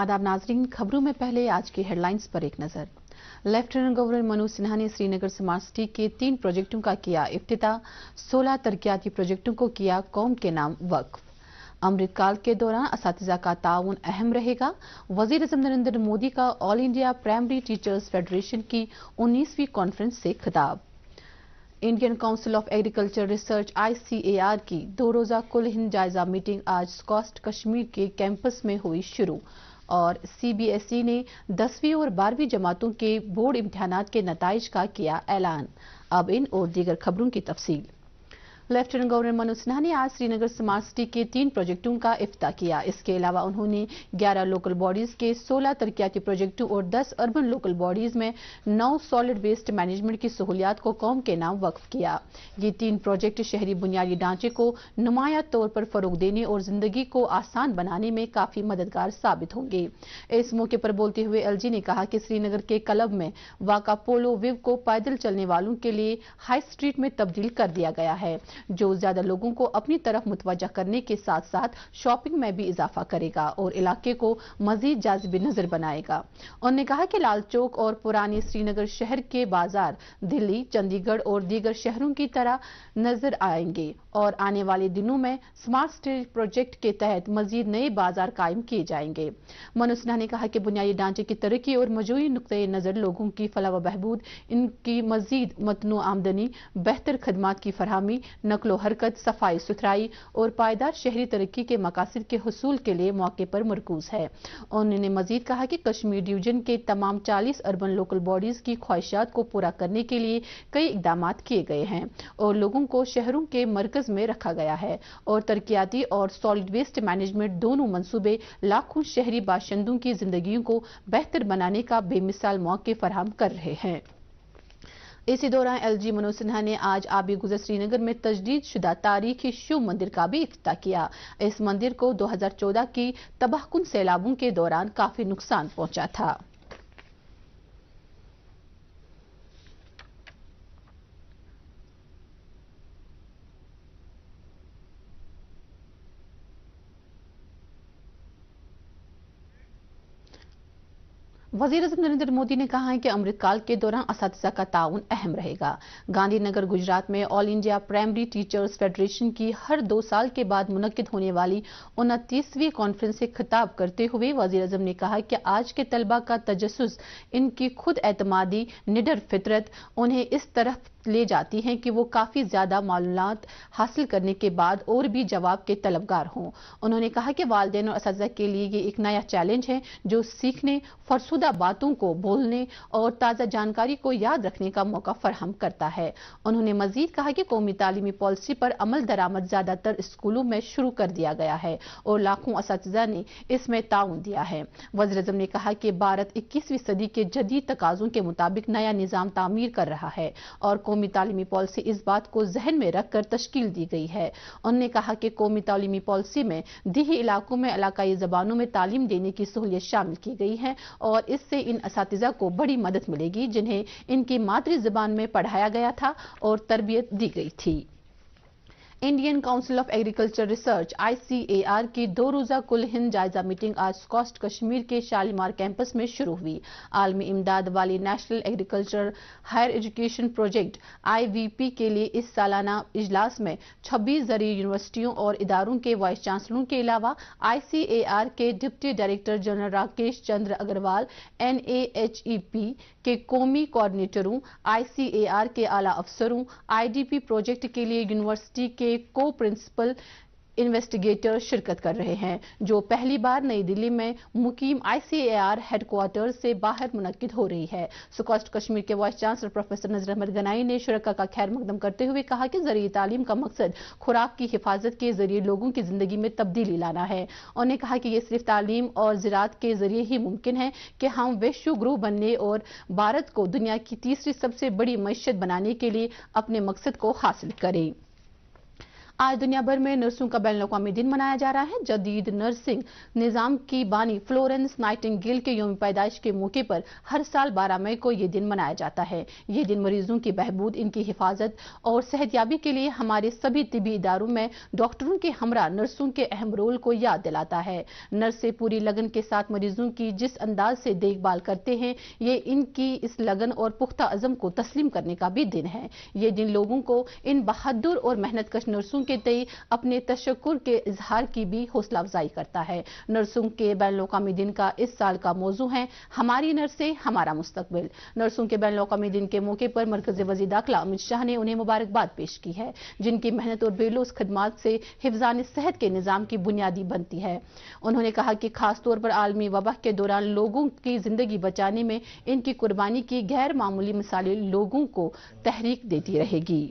आदाब नाजरीन, खबरों में पहले आज की हेडलाइंस पर एक नजर। लेफ्टिनेंट गवर्नर मनोज सिन्हा ने श्रीनगर स्मार्ट सिटी के 3 प्रोजेक्टों का किया इफ्तिताह। 16 तरक्याती प्रोजेक्टों को किया कौम के नाम वक्फ। अमृतकाल के दौरान असातिज़ा का ताउन अहम रहेगा। वज़ीर-ए-आज़म नरेंद्र मोदी का all India primary teachers federation की 19वीं कॉन्फ्रेंस से खिताब। Indian council of agriculture research ICAR की 2 रोजा कुल हिंद जायजा मीटिंग आज स्कॉस्ट कश्मीर के कैंपस में हुई शुरू। और CBSE ने 10वीं और 12वीं जमातों के बोर्ड इम्तिहानात के नताइज का किया ऐलान। अब इन और दीगर खबरों की तफसील। लेफ्टिनेंट गवर्नर मनोज सिन्हा ने आज श्रीनगर स्मार्ट सिटी के 3 प्रोजेक्टों का इफ्तिताह किया। इसके अलावा उन्होंने 11 लोकल बॉडीज के 16 तरक्याती प्रोजेक्टों और 10 अर्बन लोकल बॉडीज में 9 सॉलिड वेस्ट मैनेजमेंट की सहूलियात को कौम के नाम वक्फ किया। ये 3 प्रोजेक्ट शहरी बुनियादी ढांचे को नुमाया तौर पर फरोग देने और जिंदगी को आसान बनाने में काफी मददगार साबित होंगे। इस मौके पर बोलते हुए LG ने कहा कि श्रीनगर के क्लब में वाक़ा पोलो विव को पैदल चलने वालों के लिए हाई स्ट्रीट में तब्दील कर दिया गया है, जो ज्यादा लोगों को अपनी तरफ मुतवज्जा करने के साथ साथ शॉपिंग में भी इजाफा करेगा और इलाके को मजीद जाज़िब नजर बनाएगा। उन्होंने कहा कि लाल चौक और पुरानी श्रीनगर शहर के बाजार दिल्ली, चंडीगढ़ और दीगर शहरों की तरह नजर आएंगे और आने वाले दिनों में स्मार्ट सिटी प्रोजेक्ट के तहत मजीद नए बाजार कायम किए जाएंगे। मनोज सिन्हा ने कहा कि बुनियादी ढांचे की तरक्की और मजमूई नुक्ते नजर लोगों की फलाह व बहबूद, इनकी मजीद मतनू आमदनी, बेहतर खदमात की फरहमी, नकलो हरकत, सफाई सुथराई और पायदार शहरी तरक्की के मकासद के हुसूल के लिए मौके पर मरकूज है। उन्होंने मजीद कहा कि कश्मीर डिवीजन के तमाम 40 अर्बन लोकल बॉडीज की ख्वाहिशात को पूरा करने के लिए कई इकदाम किए गए हैं और लोगों को शहरों के मरकज में रखा गया है और तरक्याती और सॉलिड वेस्ट मैनेजमेंट दोनों मंसूबे लाखों शहरी बाशिंदों की जिंदगियों को बेहतर बनाने का बेमिसाल मौके फराहम कर रहे हैं। इसी दौरान LG मनोज सिन्हा ने आज आबी गुजर श्रीनगर में तजदीद शुदा तारीखी शिव मंदिर का भी इफ्तिताह किया। इस मंदिर को 2014 की तबाहकुन सैलाबों के दौरान काफी नुकसान पहुंचा था। वज़ीर-ए-आज़म नरेंद्र मोदी ने कहा है कि अमृतकाल के दौरान असातिज़ा का ताउन अहम रहेगा। गांधीनगर गुजरात में all India primary teachers federation की हर 2 साल के बाद मुनक्किद होने वाली 29वीं कॉन्फ्रेंस से खिताब करते हुए वज़ीर-ए-आज़म ने कहा कि आज के तलबा का तजस्सुस, इनकी खुद एतमादी, निडर फितरत उन्हें इस तरफ ले जाती हैं कि वो काफी ज्यादा मालूमात हासिल करने के बाद और भी जवाब के तलबगार हों। उन्होंने कहा कि वालिदैन और असातिज़ा के लिए ये एक नया चैलेंज है जो सीखने, फरसुदा बातों को बोलने और ताज़ा जानकारी को याद रखने का मौका फराहम करता है। उन्होंने मजीद कहा कि कौमी तालीमी पॉलिसी पर अमल दरामद ज्यादातर स्कूलों में शुरू कर दिया गया है और लाखों असातिज़ा ने इसमें ताउन दिया है। वज़ीर-ए-आज़म ने कहा कि भारत 21वीं सदी के जदीद तकाज़ों के मुताबिक नया निज़ाम तामीर कर रहा है और कौमी तालीमी पॉलिसी इस बात को जहन में रखकर तश्कील दी गई है। उन्होंने कहा कि कौमी तालीमी पॉलिसी में देही इलाकों में इलाकाई ज़बानों में तालीम देने की सहूलियत शामिल की गई है और इससे इन असातिज़ा को बड़ी मदद मिलेगी जिन्हें इनकी मातृ ज़बान में पढ़ाया गया था और तरबियत दी गई थी। Indian council of agriculture research ICAR की 2 रोजा कुल हिंद जायजा मीटिंग आज स्कॉस्ट कश्मीर के शालीमार कैंपस में शुरू हुई। आलमी इमदाद वाली national agriculture higher education project IVP के लिए इस सालाना इजलास में 26 ज़रूरी यूनिवर्सिटियों और इदारों के वाइस चांसलरों के अलावा ICAR के डिप्टी डायरेक्टर जनरल राकेश चंद्र अग्रवाल, NAHEP के कौमी कोऑर्डिनेटरों, ICAR के आला अफसरों, IDP प्रोजेक्ट के लिए यूनिवर्सिटी के को प्रिंसिपल इन्वेस्टिगेटर शिरकत कर रहे हैं, जो पहली बार नई दिल्ली में मुकीम ICAR हेडक्वार्टर से बाहर मुनक्किद हो रही है। स्कॉस्ट कश्मीर के वाइस चांसलर प्रोफेसर नजर अहमद गनाई ने शुरका का खैर मकदम करते हुए कहा कि ज़रूरी तालीम का मकसद खुराक की हिफाजत के जरिए लोगों की जिंदगी में तब्दीली लाना है। उन्होंने कहा कि ये सिर्फ तालीम और ज़राअत के जरिए ही मुमकिन है कि हम वैश्विक ग्रुप बनने और भारत को दुनिया की तीसरी सबसे बड़ी मईशत बनाने के लिए अपने मकसद को हासिल करें। आज दुनिया भर में नर्सों का बैनुल-अक़वामी दिन मनाया जा रहा है। जदीद नर्सिंग निज़ाम की बानी फ्लोरेंस नाइटिंगेल के यौम पैदाइश के मौके पर हर साल 12 मई को ये दिन मनाया जाता है। ये दिन मरीजों की बहबूद, इनकी हिफाजत और सेहतयाबी के लिए हमारे सभी तिबी इदारों में डॉक्टरों के हमरा नर्सों के अहम रोल को याद दिलाता है। नर्सें पूरी लगन के साथ मरीजों की जिस अंदाज से देखभाल करते हैं, ये इनकी इस लगन और पुख्ता अज़म को तस्लीम करने का भी दिन है। ये दिन लोगों को इन बहादुर और मेहनतकश नर्सों के तय अपने तशक्कुर के इजहार की भी हौसला अफजाई करता है। नर्सों के बैनुल-अक़वामी दिन का इस साल का मौजू है हमारी नर्सें हमारा मुस्तकबिल। नर्सों के बैनुल-अक़वामी दिन के मौके पर मरकज़ी वज़ीर दाखिला अमित शाह ने उन्हें मुबारकबाद पेश की है, जिनकी मेहनत और बेलौस खिदमात से हिफ्ज़ान सेहत के निज़ाम की बुनियादी बनती है। उन्होंने कहा कि खास तौर पर आलमी वबा के दौरान लोगों की जिंदगी बचाने में इनकी कुर्बानी की गैर मामूली मिसालें लोगों को तहरीक देती रहेगी।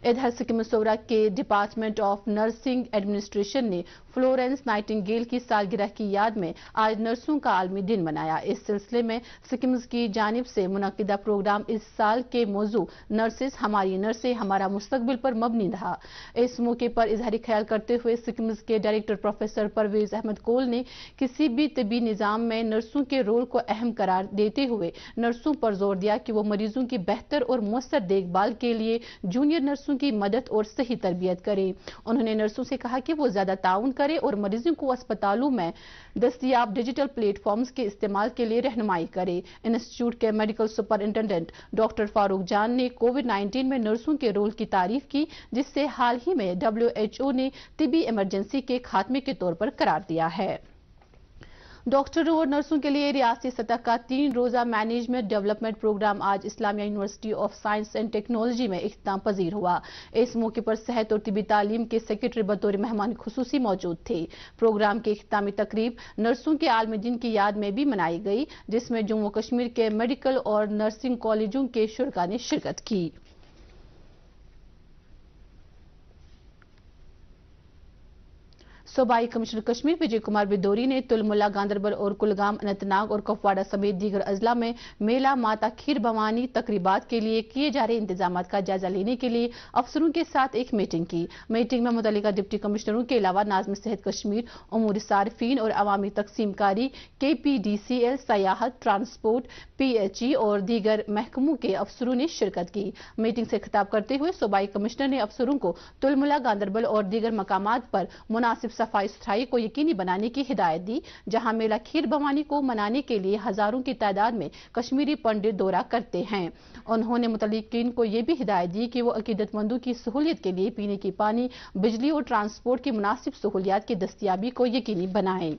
इधर सिक्किम सोरा के डिपार्टमेंट ऑफ नर्सिंग एडमिनिस्ट्रेशन ने फ्लोरेंस नाइटिंगेल की सालगिरह की याद में आज नर्सों का आलमी दिन मनाया। इस सिलसिले में सिक्किम की जानिब से मुनक्किदा प्रोग्राम इस साल के मौजू नर्सेस हमारी नर्सें हमारा मुस्तकबिल पर मबनी रहा। इस मौके पर इजहारी ख्याल करते हुए सिक्किम के डायरेक्टर प्रोफेसर परवेज अहमद कोल ने किसी भी तिबी निज़ाम में नर्सों के रोल को अहम करार देते हुए नर्सों पर जोर दिया कि वो मरीजों की बेहतर और मुअस्सर देखभाल के लिए जूनियर नर्सों की मदद और सही तरबियत करें। उन्होंने नर्सों से कहा कि वो ज्यादा ताउन करें और मरीजों को अस्पतालों में दस्तयाब डिजिटल प्लेटफॉर्म्स के इस्तेमाल के लिए रहनुमाई करें। इंस्टीट्यूट के मेडिकल सुपरिंटेंडेंट डॉक्टर फारूक जान ने कोविड-19 में नर्सों के रोल की तारीफ की, जिससे हाल ही में WHO ने तिबी इमरजेंसी के खात्मे के तौर पर करार दिया है। डॉक्टरों और नर्सों के लिए रियासती सतह का 3 रोजा मैनेजमेंट डेवलपमेंट प्रोग्राम आज Islamia university of science and technology में इख्तिताम पजीर हुआ। इस मौके पर सेहत और तिबी तालीम के सेक्रेटरी बतौर मेहमान खुसूसी मौजूद थे। प्रोग्राम की इख्तितामी तकरीब नर्सों के आलमी दिन की याद में भी मनाई गई, जिसमें जम्मू कश्मीर के मेडिकल और नर्सिंग कॉलेजों के शुरा ने शिरकत की। सूबाई कमिश्नर कश्मीर विजय कुमार बिदोरी ने तुलमुला, गांदरबल और कुलगाम, अनंतनाग और कुपवाड़ा समेत दीगर अजला में मेला माता खीर भवानी तकरीबात के लिए किए जा रहे इंतजाम का जायजा लेने के लिए अफसरों के साथ एक मीटिंग की। मीटिंग में मुतल्लिका डिप्टी कमिश्नरों के अलावा नाज़िम सेहत कश्मीर, उमूर सारिफीन और अवामी तकसीमकारी, KPDCL, सयाहत, ट्रांसपोर्ट, PHE और दीगर महकमों के अफसरों ने शिरकत की। मीटिंग से खिताब करते हुए सूबाई कमिश्नर ने अफसरों को तुलमुला, गांदरबल और दीगर मकामात पर मुनासिब सफाई सुथराई को यकीनी बनाने की हिदायत दी, जहां मेला खीर भवानी को मनाने के लिए हजारों की तादाद में कश्मीरी पंडित दौरा करते हैं। उन्होंने मुतल्लिकीन को यह भी हिदायत दी कि वो अकीदतमंदों की सहूलियत के लिए पीने की पानी, बिजली और ट्रांसपोर्ट की मुनासिब सहूलियात की दस्तयाबी को यकीनी बनाएं।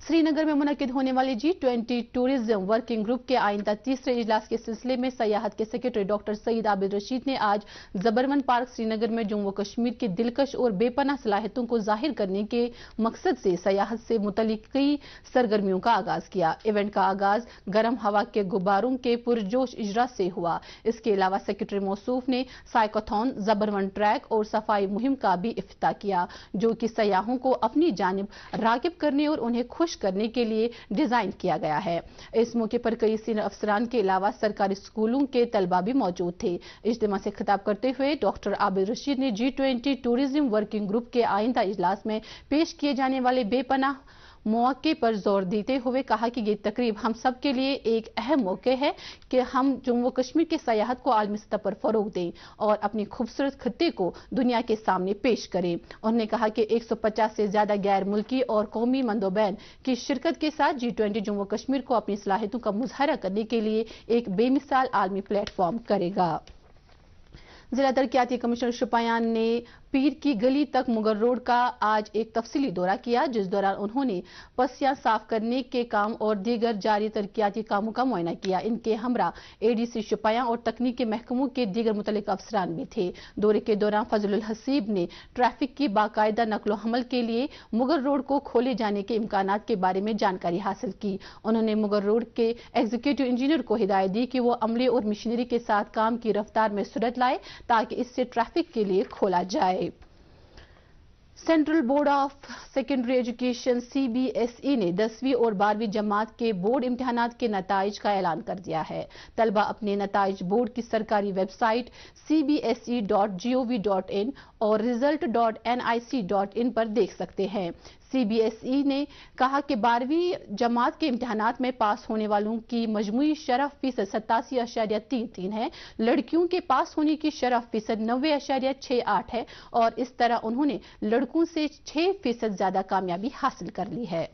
श्रीनगर में मुनक्किद होने वाले G20 टूरिज्म वर्किंग ग्रुप के आइंदा तीसरे इजलास के सिलसिले में सयाहत के सेक्रेटरी डॉक्टर सईद आबिद रशीद ने आज जबरमन पार्क श्रीनगर में जम्मू कश्मीर की दिलकश और बेपनाह सलाहियतों को जाहिर करने के मकसद से सयाहत से मुतल्लिक कई सरगर्मियों का आगाज किया। इवेंट का आगाज गर्म हवा के गुब्बारों के पुरजोश इजरा से हुआ। इसके अलावा सेक्रेटरी मौसूफ ने साइकोथॉन, जबरमन ट्रैक और सफाई मुहिम का भी इफ्तिताह किया, जो कि सयाहों को अपनी जानिब रागिब करने और उन्हें खुश करने के लिए डिजाइन किया गया है। इस मौके पर कई सीनियर अफसरान के अलावा सरकारी स्कूलों के तलबा भी मौजूद थे। इज्तिमा से खिताब करते हुए डॉक्टर आबिद रशीद ने G20 टूरिज्म वर्किंग ग्रुप के आइंदा इजलास में पेश किए जाने वाले बेपनाह मौके पर जोर देते हुए कहा कि ये तकरीब हम सब के लिए एक अहम मौके है कि हम जम्मू कश्मीर के सयाहत को आलमी सतह पर फरोग दें और अपनी खूबसूरत खत्ते को दुनिया के सामने पेश करें। उन्होंने कहा कि 150 से ज्यादा गैर मुल्की और कौमी मंदोबैन की शिरकत के साथ G20 जम्मू कश्मीर को अपनी सलाहियतों का मुजाहरा करने के लिए एक बेमिसाल आलमी प्लेटफॉर्म करेगा। जिला तरक्याती कमिश्नर शुपायान ने पीर की गली तक मुगल रोड का आज एक तफसीली दौरा किया, जिस दौरान उन्होंने पसियां साफ करने के काम और दीगर जारी तरक्याती कामों का मुआयना किया। इनके हमरा ADC शुपायां और तकनीकी महकमों के दीगर मुतल्लिक अफसरान भी थे। दौरे के दौरान फजलुल हसीब ने ट्रैफिक की बाकायदा नकलो हमल के लिए मुगल रोड को खोले जाने के इम्कानात के बारे में जानकारी हासिल की। उन्होंने मुगल रोड के एग्जीक्यूटिव इंजीनियर को हिदायत दी कि वो अमले और मशीनरी के साथ काम की रफ्तार में सुरत लाए, ताकि इससे ट्रैफिक के लिए खोला जाए। Central board of secondary education CBSE ने 10वीं और 12वीं जमात के बोर्ड इम्तिहानात के नताइज का ऐलान कर दिया है। तलबा अपने नताइज बोर्ड की सरकारी वेबसाइट cbse.gov.in और result.nic.in पर देख सकते हैं। CBSE ने कहा कि 12वीं जमात के इम्तिहानात में पास होने वालों की मजमूई शरफ फीसद 87.33 है। लड़कियों के पास होने की शरफ फीसद 90.68 है और इस तरह उन्होंने लड़कों से 6% ज्यादा कामयाबी हासिल कर ली है।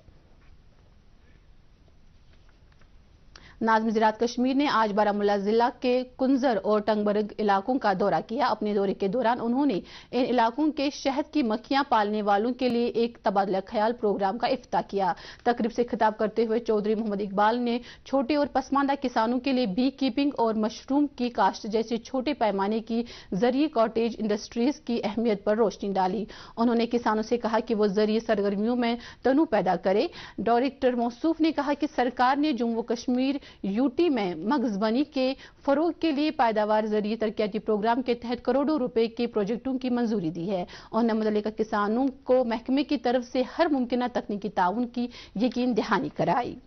नाज़िम ज़राअत कश्मीर ने आज बारामूला जिला के कुंजर और टंगबरग इलाकों का दौरा किया। अपने दौरे के दौरान उन्होंने इन इलाकों के शहद की मक्खियां पालने वालों के लिए एक तबादला ख्याल प्रोग्राम का इफ्तिताह किया। तकरीब से खिताब करते हुए चौधरी मोहम्मद इकबाल ने छोटे और पसमानदा किसानों के लिए बी कीपिंग और मशरूम की काश्त जैसे छोटे पैमाने की जरिए कॉटेज इंडस्ट्रीज की अहमियत पर रोशनी डाली। उन्होंने किसानों से कहा कि वो जरिए सरगर्मियों में तनु पैदा करे। डायरेक्टर मौसूफ ने कहा कि सरकार ने जम्मू कश्मीर यूटी में मगजबनी के फरोग के लिए पैदावार जरिए तरक्याती प्रोग्राम के तहत करोड़ों रुपए के प्रोजेक्टों की मंजूरी दी है। उन्होंने मुतल्लिका किसानों को महकमे की तरफ से हर मुमकिन तकनीकी ताउन की यकीन दहानी कराई।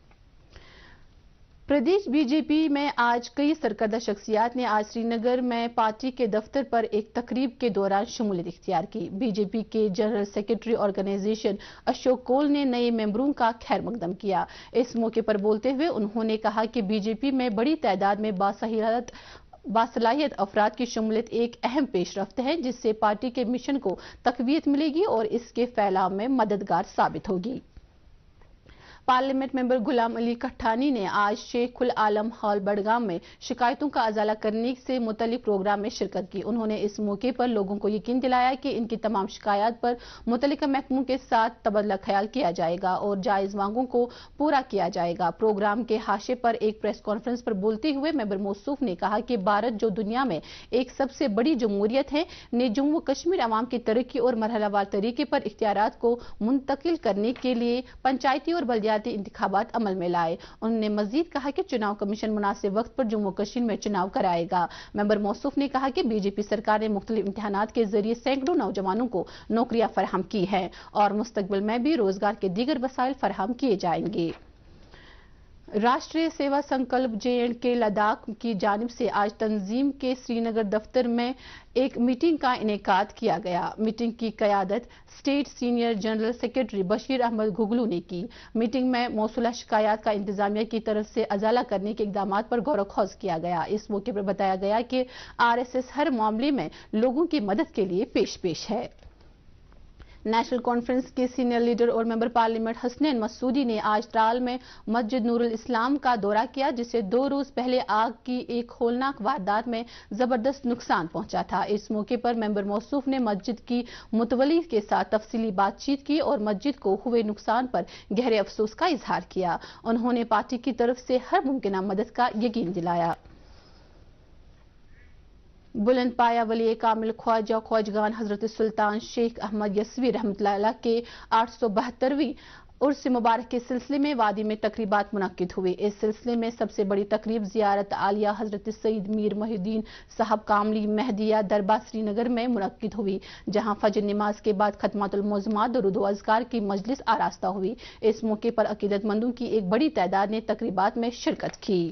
प्रदेश बीजेपी में आज कई सरकर्दा शख्सियात ने आज श्रीनगर में पार्टी के दफ्तर पर एक तकरीब के दौरान शमूलियत इख्तियार की। बीजेपी के जनरल सेक्रेटरी ऑर्गेनाइजेशन अशोक कोल ने नए मेंबरों का खैर मकदम किया। इस मौके पर बोलते हुए उन्होंने कहा कि बीजेपी में बड़ी तादाद में बासलाहियत अफराद की शमूलियत एक अहम पेशरफ्त है, जिससे पार्टी के मिशन को तकवीयत मिलेगी और इसके फैलाव में मददगार साबित होगी। पार्लियामेंट मेंबर गुलाम अली कट्ठानी ने आज शेखुल आलम हॉल बडगाम में शिकायतों का अजाला करने से मुतल्लिक प्रोग्राम में शिरकत की। उन्होंने इस मौके पर लोगों को यकीन दिलाया कि इनकी तमाम शिकायत पर मुतल्लिका महकमों के साथ तबादला ख्याल किया जाएगा और जायज मांगों को पूरा किया जाएगा। प्रोग्राम के हाशिए पर एक प्रेस कॉन्फ्रेंस पर बोलते हुए मेंबर मौसूफ ने कहा कि भारत जो दुनिया में एक सबसे बड़ी जमहूरियत है ने जम्मू कश्मीर अवाम की तरक्की और मरहलावार तरीके पर इख्तियारात को मुंतकिल करने के लिए पंचायती और बल्दियाती इंतखाबात अमल में लाए। उन्होंने मजीद कहा कि चुनाव कमीशन मुनासिब वक्त पर जम्मू कश्मीर में चुनाव कराएगा। मेंबर मौसूफ ने कहा कि बीजेपी सरकार ने मुख्तलिफ इम्तिहानात के जरिए सैकड़ों नौजवानों को नौकरियां फराहम की हैं और मुस्तकबिल में भी रोजगार के दीगर वसाइल फराहम किए जाएंगे। राष्ट्रीय सेवा संकल्प J&K लद्दाख की जानिब से आज तंजीम के श्रीनगर दफ्तर में एक मीटिंग का इनेकाद किया गया। मीटिंग की क़यादत state senior general secretary Bashir Ahmad Ghuglu ने की। मीटिंग में मौसूला शिकायत का इंतजामिया की तरफ से अजाला करने के इकदाम पर गौर खौज किया गया। इस मौके पर बताया गया कि RSS हर मामले में लोगों की मदद के लिए पेश है। नेशनल कॉन्फ्रेंस के सीनियर लीडर और मेंबर पार्लियामेंट हसनैन मसूदी ने आज त्राल में मस्जिद नूरुल इस्लाम का दौरा किया, जिसे 2 रोज पहले आग की एक होलनाक वारदात में जबरदस्त नुकसान पहुंचा था। इस मौके पर मेंबर मौसूफ ने मस्जिद की मुतवली के साथ तफसीली बातचीत की और मस्जिद को हुए नुकसान पर गहरे अफसोस का इजहार किया। उन्होंने पार्टी की तरफ से हर मुमकिन मदद का यकीन दिलाया। बुलंद पाया वली कामिल ख्वाजा ख्वाजगान हजरत सुल्तान शेख अहमद यसवी रहमतुल्लाह अलैह के 872वीं उर्स मुबारक के सिलसिले में वादी में तकरीबात मुनक्किद हुई। इस सिलसिले में सबसे बड़ी तकरीब जियारत आलिया हजरत सईद मीर मोहिउद्दीन साहब कामली महदिया दरबार श्रीनगर में मुनक्किद हुई, जहां फजर नमाज के बाद खत्मातुल मौज़ूमात दुरूद व अज़कार की मजलिस आरास्ता हुई। इस मौके पर अकीदतमंदों की एक बड़ी तादाद ने तकरीबात में शिरकत की।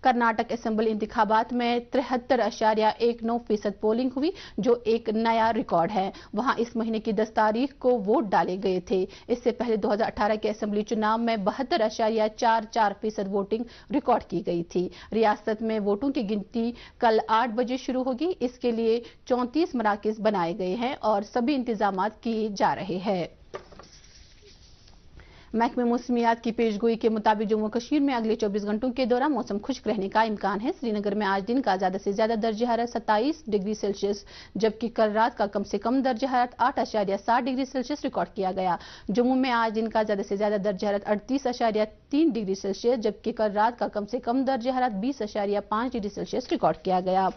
कर्नाटक असेंबली इंतखाबात में 73.19% पोलिंग हुई, जो एक नया रिकॉर्ड है। वहां इस महीने की 10 तारीख को वोट डाले गए थे। इससे पहले 2018 के असेंबली चुनाव में 72.44% वोटिंग रिकॉर्ड की गई थी। रियासत में वोटों की गिनती कल 8 बजे शुरू होगी। इसके लिए 34 मराकज बनाए गए हैं और सभी इंतजाम किए जा रहे हैं। महकमे मौसमियात की पेशगोई के मुताबिक जम्मू कश्मीर में अगले 24 घंटों के दौरान मौसम खुश्क रहने का इम्कान है। श्रीनगर में आज दिन का ज्यादा से ज्यादा दर्जा हरारत 27 डिग्री सेल्सियस, जबकि कल रात का कम से कम दर्जा हरारत 8.7 डिग्री सेल्सियस रिकॉर्ड किया गया। जम्मू में आज दिन का ज्यादा से ज्यादा दर्जा हरारत 38.3 डिग्री सेल्सियस, जबकि कल रात का कम से कम दर्जा हरारत 20.5 डिग्री सेल्सियस रिकॉर्ड किया गया।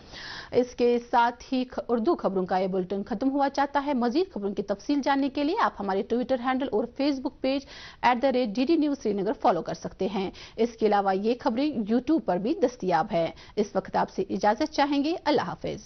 इसके साथ ही उर्दू खबरों का यह बुलेटिन खत्म हुआ चाहता है। मजीद खबरों की तफसील जानने के लिए आप हमारे ट्विटर हैंडल और Facebook page @DD News Srinagar follow कर सकते हैं। इसके अलावा ये खबरें YouTube पर भी दस्तयाब है। इस वक्त आपसे इजाजत चाहेंगे। अल्लाह हाफिज।